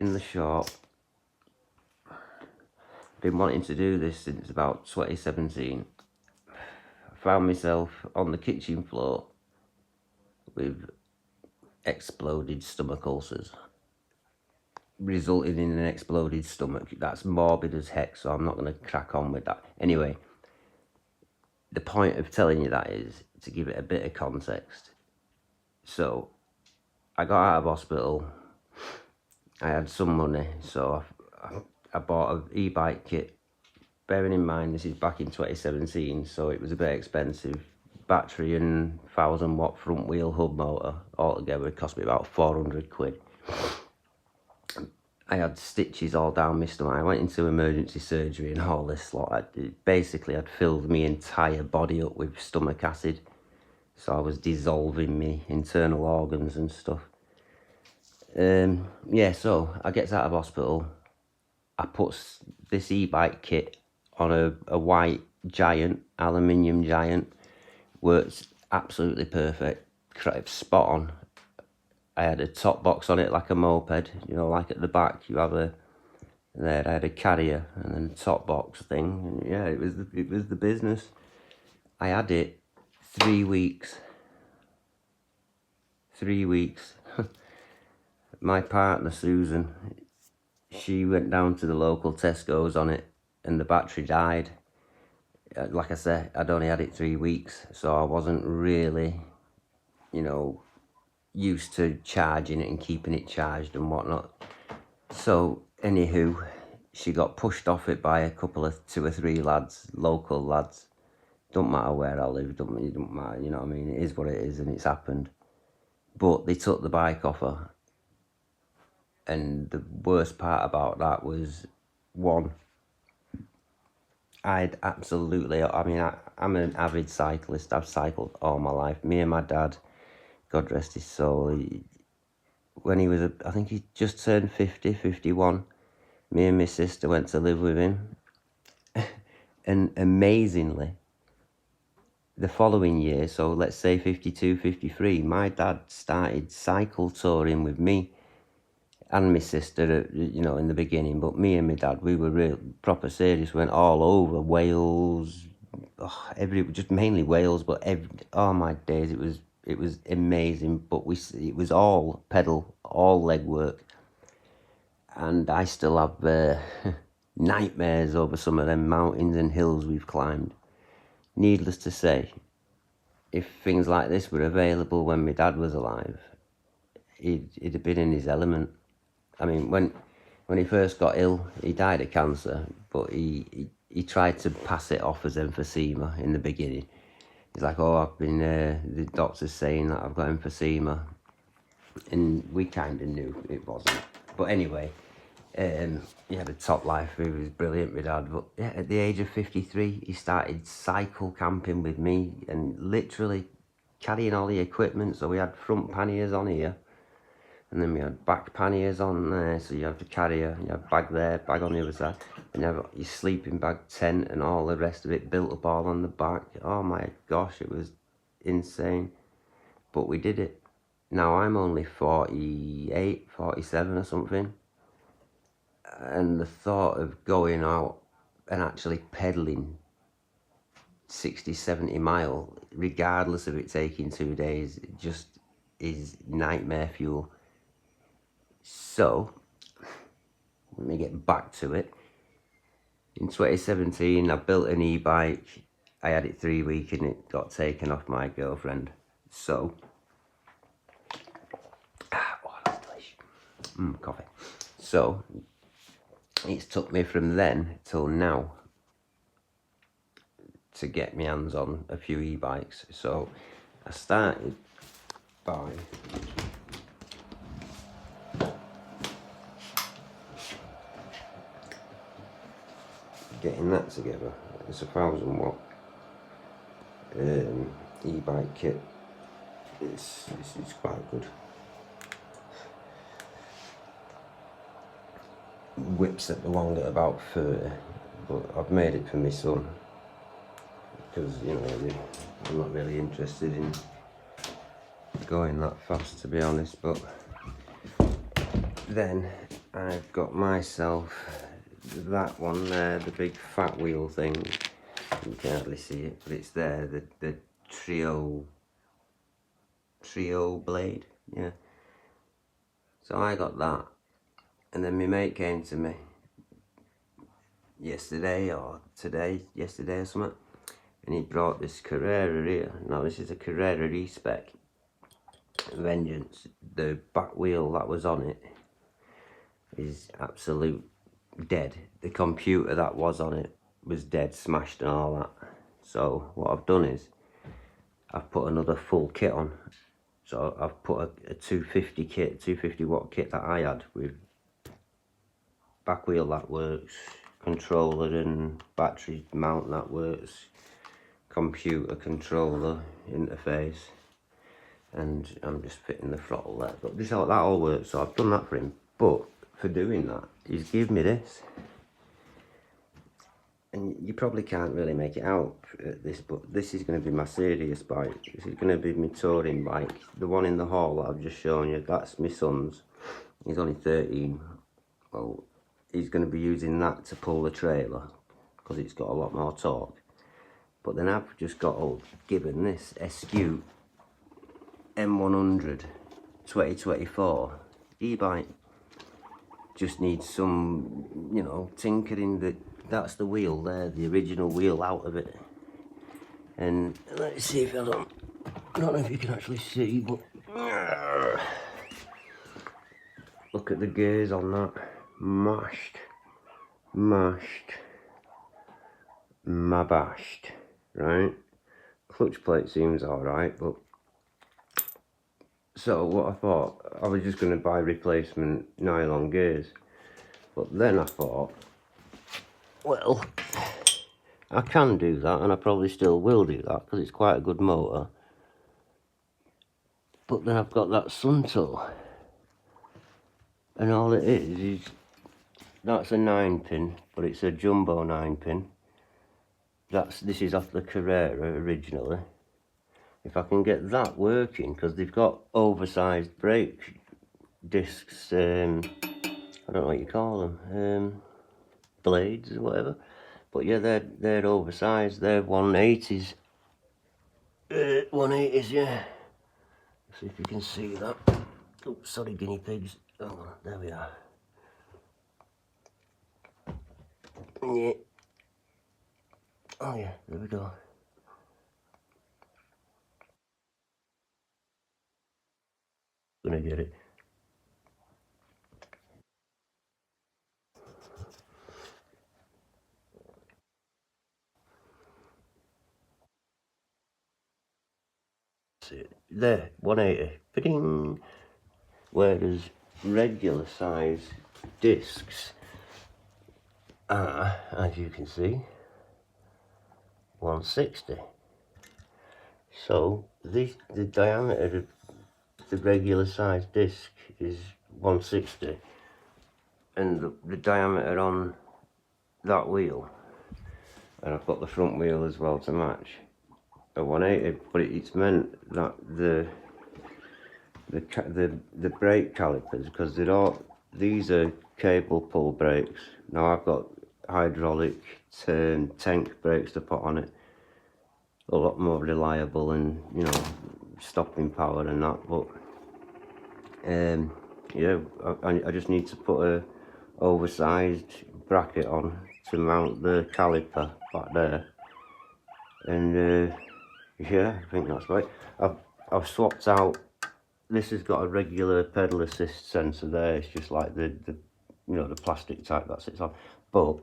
in the shop. Been wanting to do this since about 2017. I found myself on the kitchen floor with exploded stomach ulcers, resulting in an exploded stomach. That's morbid as heck, so I'm not going to crack on with that. Anyway, the point of telling you that is to give it a bit of context. So, I got out of hospital. I had some money, so I bought an e-bike kit. Bearing in mind this is back in 2017, so it was a bit expensive. Battery and 1000-watt front wheel hub motor altogether cost me about 400 quid. I had stitches all down my stomach. I went into emergency surgery and all this lot. Basically, I'd filled my entire body up with stomach acid, so I was dissolving my internal organs and stuff. Yeah, so I gets out of hospital. I put this e-bike kit on a white Giant, aluminium Giant. Works absolutely perfect, spot on. I had a top box on it like a moped, you know, like at the back you have a, there I had a carrier and then a top box thing, and yeah, it was the business. I had it 3 weeks. 3 weeks. My partner Susan, she went down to the local Tesco's on it and the battery died. Like I said, I'd only had it 3 weeks, so I wasn't really, you know, used to charging it and keeping it charged and whatnot. So, anywho, she got pushed off it by a couple of 2 or 3 lads, local lads. Don't matter where I live, don't matter, you know what I mean? It is what it is and it's happened. But they took the bike off her. And the worst part about that was, one, I'd absolutely, I mean, I'm an avid cyclist. I've cycled all my life. Me and my dad, God rest his soul, when he was, I think he just turned 50, 51, me and my sister went to live with him. And amazingly, the following year, so let's say 52, 53, my dad started cycle touring with me and my sister, you know, in the beginning. But me and my dad, we were real proper serious. We went all over Wales, just mainly Wales, but oh my days, it was amazing. But it was all pedal, all leg work, and I still have nightmares over some of them mountains and hills we've climbed. Needless to say, if things like this were available when my dad was alive, he'd have been in his element. I mean, when he first got ill, he died of cancer, but he tried to pass it off as emphysema in the beginning. He's like, oh, I've been, the doctor's saying that I've got emphysema. And we kind of knew it wasn't. But anyway, he had a top life. He was brilliant, my dad. But yeah, at the age of 53, he started cycle camping with me and literally carrying all the equipment. So we had front panniers on here. And then we had back panniers on there, so you have to carry you have bag there, bag on the other side, and you have your sleeping bag, tent, and all the rest of it built up all on the back. Oh my gosh, it was insane. But we did it. Now I'm only 48, 47 or something, and the thought of going out and actually pedaling 60, 70 mile, regardless of it taking 2 days, just is nightmare fuel. So, let me get back to it. In 2017, I built an e-bike. I had it 3 weeks and it got taken off my girlfriend. So, oh, that's delicious. Coffee. So, it's took me from then till now to get my hands on a few e-bikes. So, I started by getting that together. It's a 1000-watt e-bike kit. It's quite good. Whips it along at about 30, but I've made it for my son because, you know, I'm not really interested in going that fast, to be honest. But then I've got myself that one there, the big fat wheel thing. You can't hardly see it, but it's there, the trio blade, yeah. So I got that, and then my mate came to me yesterday or something, and he brought this Carrera here. Now this is a Carrera E-Spec Vengeance. The back wheel that was on it is absolute dead. The computer that was on it was dead, smashed and all that. So what I've done is I've put another full kit on. So I've put a 250 kit, 250 watt kit that I had with back wheel that works, controller and battery mount that works, computer controller interface, and I'm just fitting the throttle there. But that all works, so I've done that for him. But for doing that, he's given me this. And you probably can't really make it out at this, but this is going to be my serious bike. This is going to be my touring bike. The one in the hall that I've just shown you, that's my son's. He's only 13. Well, he's going to be using that to pull the trailer because it's got a lot more torque. But then I've just got given this SQ M100 2024 e-bike. Just needs some, you know, tinkering. That's the wheel there, the original wheel out of it. And let's see if I don't know if you can actually see, but look at the gears on that. Mashed, mabashed, right? Clutch plate seems alright, but so what I thought, I was just going to buy replacement nylon gears, but then I thought, well, I can do that, and I probably still will do that because it's quite a good motor. But then I've got that Sunto, and all it is that's a 9-pin, but it's a jumbo 9-pin. This is off the Carrera originally. If I can get that working, because they've got oversized brake discs, I don't know what you call them, blades or whatever. But yeah, they're oversized. They're 180s. 180s, yeah. Let's see if you can see that. Oh, sorry, guinea pigs. Oh, there we are. Yeah. Oh yeah, there we go. Gonna get it. There, 180. Ba-ding. Whereas regular size discs are, as you can see, 160. So the diameter of the regular size disc is 160, and the diameter on that wheel, and I've got the front wheel as well to match, a 180. But it's meant that the brake calipers, because these are cable pull brakes. Now I've got hydraulic tank brakes to put on it, a lot more reliable and, you know, stopping power and that. But yeah, I just need to put a oversized bracket on to mount the caliper back there, and yeah, I think that's right. I've swapped out. This has got a regular pedal assist sensor there. It's just like the you know, the plastic type that sits on. But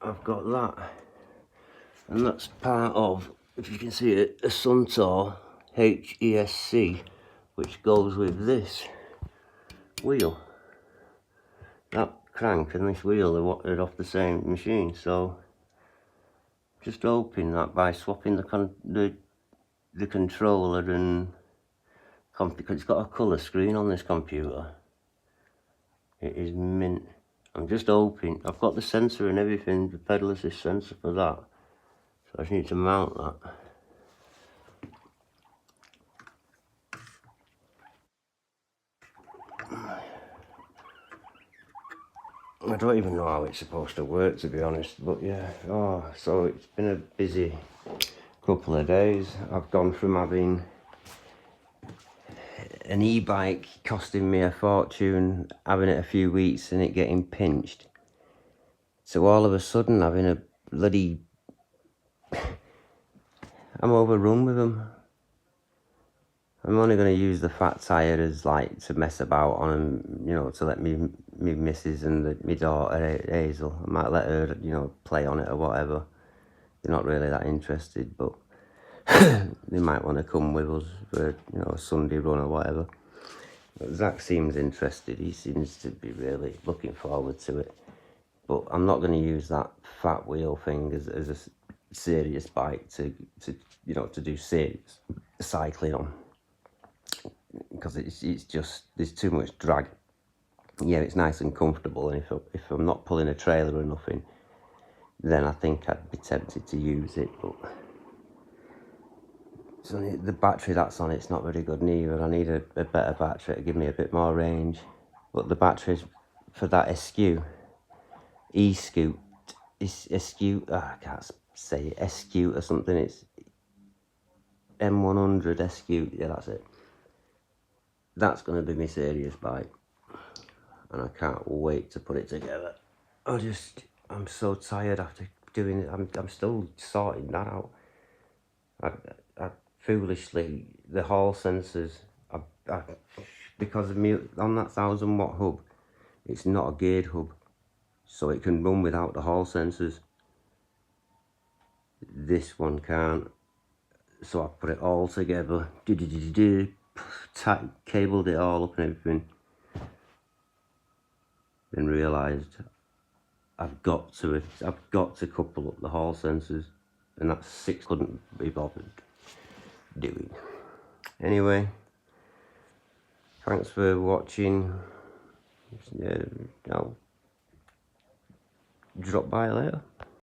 I've got that, and that's part of, if you can see it, a Sunto HESC, which goes with this wheel. That crank and this wheel are off the same machine. So just hoping that by swapping the controller and because it's got a colour screen on this computer, it is mint. I'm just hoping. I've got the sensor and everything, the pedal assist sensor for that, so I just need to mount that. I don't even know how it's supposed to work, to be honest, but yeah. Oh, so it's been a busy couple of days. I've gone from having an e-bike costing me a fortune, having it a few weeks and it getting pinched, so all of a sudden having a bloody... I'm overrun with them. I'm only going to use the fat tyre as like to mess about on them, you know, to let me missus and my daughter Hazel, I might let her, you know, play on it or whatever. They're not really that interested, but they might want to come with us for, you know, a Sunday run or whatever. But Zach seems interested. He seems to be really looking forward to it. But I'm not going to use that fat wheel thing as a serious bike to you know, to do serious cycling on, because it's just, there's too much drag. Yeah, it's nice and comfortable, and if I'm not pulling a trailer or nothing, then I think I'd be tempted to use it. But so the battery that's on it's not very good neither. I need a better battery to give me a bit more range. But the batteries for that e-scoot, I can't say it, S-Scoot or something, it's M100 S-Scoot, yeah, that's it. That's going to be my serious bike, and I can't wait to put it together. I'm so tired after doing it. I'm still sorting that out. I foolishly, the hall sensors, because of me on that 1000-watt hub, it's not a geared hub, so it can run without the hall sensors. This one can't, so I put it all together, cabled it all up and everything, then realised I've got to couple up the hall sensors, and that's 6 couldn't be bothered doing. Anyway, thanks for watching. I'll drop by later.